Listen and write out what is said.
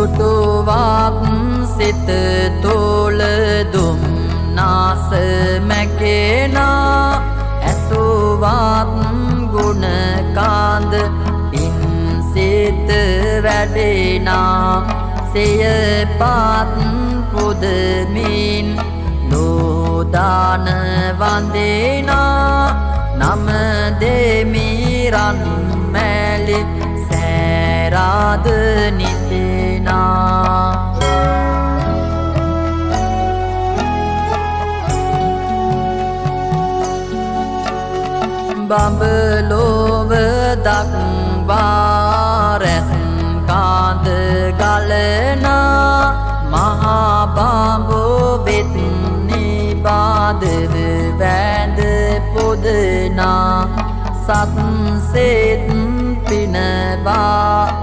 දුටුවත් සිත තුළ දුම් නාස මැකෙනා ඇසුවත් ගුණ කාන්ද පින් සිත වැඩෙනා සියපත් පුදමින් ලෝදාන වන්දිනා නම දෙමිරන් මැලි සෑරාද නිතිනා බඹලොව දක්වා රැස් කාන්ද ගලනා මහා බඹෝ වෙත් නිබාදව වැඳ පොදනා සත් සෙත් පිනවා